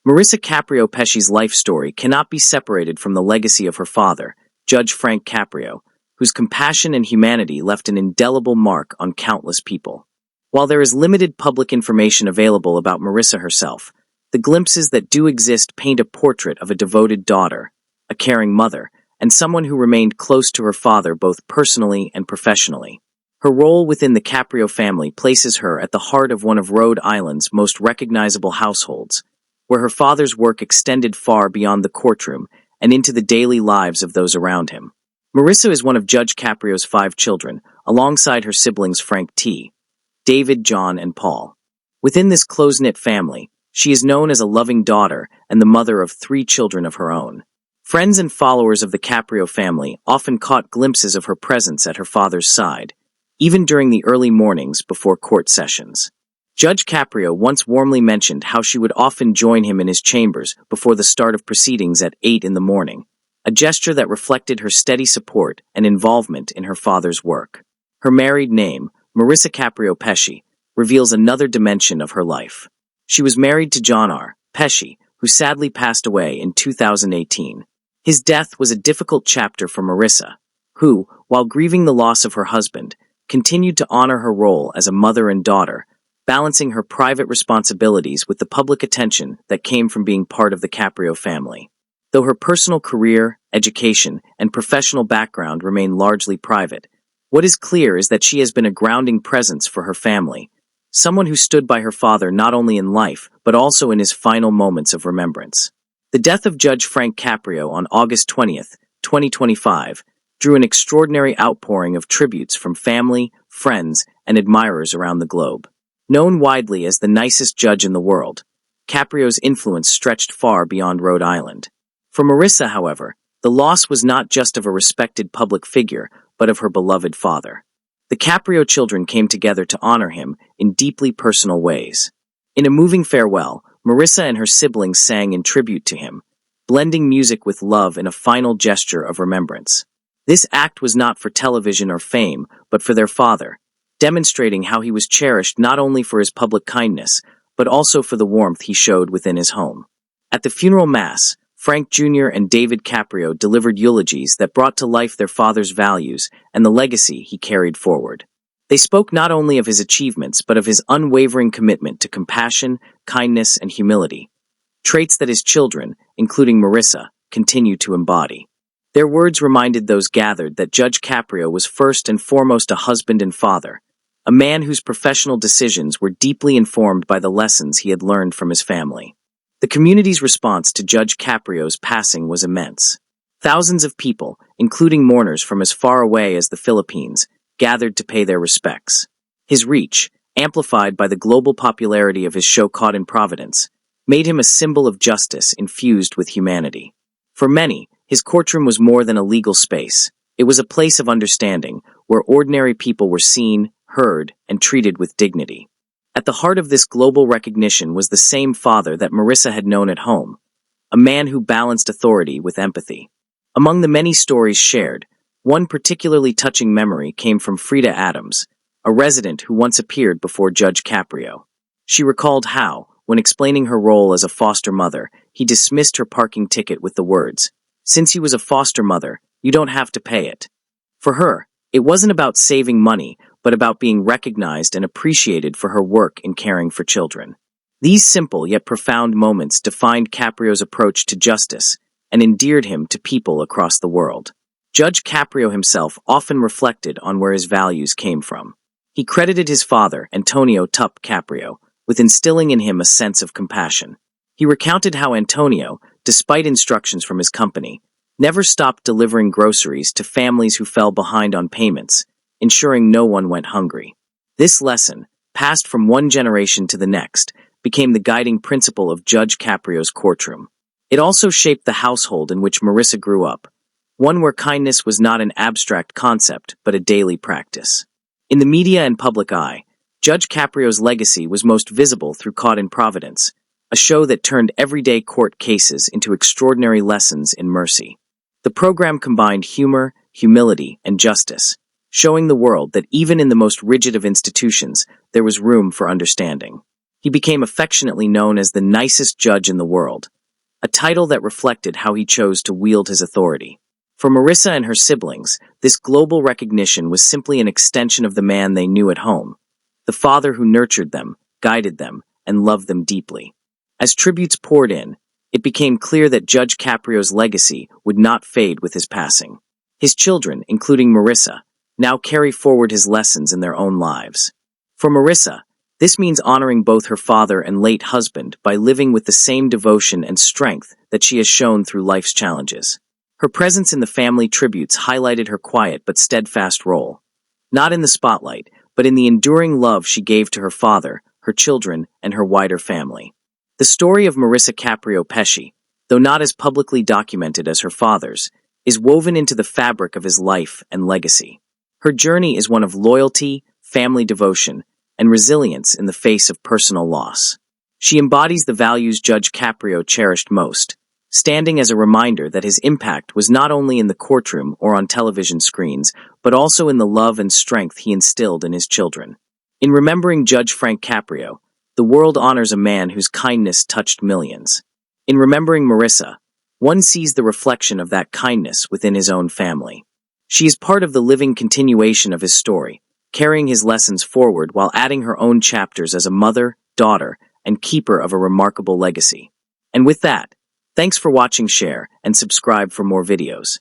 Marissa Caprio Pesce's life story cannot be separated from the legacy of her father, Judge Frank Caprio, whose compassion and humanity left an indelible mark on countless people. While there is limited public information available about Marissa herself, the glimpses that do exist paint a portrait of a devoted daughter, a caring mother, and someone who remained close to her father both personally and professionally. Her role within the Caprio family places her at the heart of one of Rhode Island's most recognizable households, where her father's work extended far beyond the courtroom and into the daily lives of those around him. Marissa is one of Judge Caprio's 5 children, alongside her siblings Frank T., David, John, and Paul. Within this close-knit family, she is known as a loving daughter and the mother of 3 children of her own. Friends and followers of the Caprio family often caught glimpses of her presence at her father's side, even during the early mornings before court sessions. Judge Caprio once warmly mentioned how she would often join him in his chambers before the start of proceedings at 8 in the morning, a gesture that reflected her steady support and involvement in her father's work. Her married name, Marissa Caprio Pesce, reveals another dimension of her life. She was married to John R. Pesce, who sadly passed away in 2018. His death was a difficult chapter for Marissa, who, while grieving the loss of her husband, continued to honor her role as a mother and daughter, balancing her private responsibilities with the public attention that came from being part of the Caprio family. Though her personal career, education, and professional background remain largely private, what is clear is that she has been a grounding presence for her family, someone who stood by her father not only in life, but also in his final moments of remembrance. The death of Judge Frank Caprio on August 20th, 2025, drew an extraordinary outpouring of tributes from family, friends, and admirers around the globe. Known widely as the nicest judge in the world, Caprio's influence stretched far beyond Rhode Island. For Marissa, however, the loss was not just of a respected public figure, but of her beloved father. The Caprio children came together to honor him in deeply personal ways. In a moving farewell, Marissa and her siblings sang in tribute to him, blending music with love in a final gesture of remembrance. This act was not for television or fame, but for their father, demonstrating how he was cherished not only for his public kindness, but also for the warmth he showed within his home. At the funeral mass, Frank Jr. and David Caprio delivered eulogies that brought to life their father's values and the legacy he carried forward. They spoke not only of his achievements, but of his unwavering commitment to compassion, kindness, and humility, traits that his children, including Marissa, continue to embody. Their words reminded those gathered that Judge Caprio was first and foremost a husband and father, a man whose professional decisions were deeply informed by the lessons he had learned from his family. The community's response to Judge Caprio's passing was immense. Thousands of people, including mourners from as far away as the Philippines, gathered to pay their respects. His reach, amplified by the global popularity of his show Caught in Providence, made him a symbol of justice infused with humanity. For many, his courtroom was more than a legal space. It was a place of understanding, where ordinary people were seen, heard, and treated with dignity. At the heart of this global recognition was the same father that Marissa had known at home, a man who balanced authority with empathy. Among the many stories shared, one particularly touching memory came from Frida Adams, a resident who once appeared before Judge Caprio. She recalled how, when explaining her role as a foster mother, he dismissed her parking ticket with the words, "Since he was a foster mother, you don't have to pay it." For her, it wasn't about saving money, but about being recognized and appreciated for her work in caring for children. These simple yet profound moments defined Caprio's approach to justice and endeared him to people across the world. Judge Caprio himself often reflected on where his values came from. He credited his father, Antonio Tup Caprio, with instilling in him a sense of compassion. He recounted how Antonio, despite instructions from his company, never stopped delivering groceries to families who fell behind on payments, ensuring no one went hungry. This lesson, passed from one generation to the next, became the guiding principle of Judge Caprio's courtroom. It also shaped the household in which Marissa grew up, one where kindness was not an abstract concept, but a daily practice. In the media and public eye, Judge Caprio's legacy was most visible through Caught in Providence, a show that turned everyday court cases into extraordinary lessons in mercy. The program combined humor, humility, and justice, showing the world that even in the most rigid of institutions, there was room for understanding. He became affectionately known as the nicest judge in the world, a title that reflected how he chose to wield his authority. For Marissa and her siblings, this global recognition was simply an extension of the man they knew at home, the father who nurtured them, guided them, and loved them deeply. As tributes poured in, it became clear that Judge Caprio's legacy would not fade with his passing. His children, including Marissa, now carry forward his lessons in their own lives. For Marissa, this means honoring both her father and late husband by living with the same devotion and strength that she has shown through life's challenges. Her presence in the family tributes highlighted her quiet but steadfast role, not in the spotlight, but in the enduring love she gave to her father, her children, and her wider family. The story of Marissa Caprio Pesce, though not as publicly documented as her father's, is woven into the fabric of his life and legacy. Her journey is one of loyalty, family devotion, and resilience in the face of personal loss. She embodies the values Judge Caprio cherished most, standing as a reminder that his impact was not only in the courtroom or on television screens, but also in the love and strength he instilled in his children. In remembering Judge Frank Caprio, the world honors a man whose kindness touched millions. In remembering Marissa, one sees the reflection of that kindness within his own family. She is part of the living continuation of his story, carrying his lessons forward while adding her own chapters as a mother, daughter, and keeper of a remarkable legacy. And with that, thanks for watching, share, and subscribe for more videos.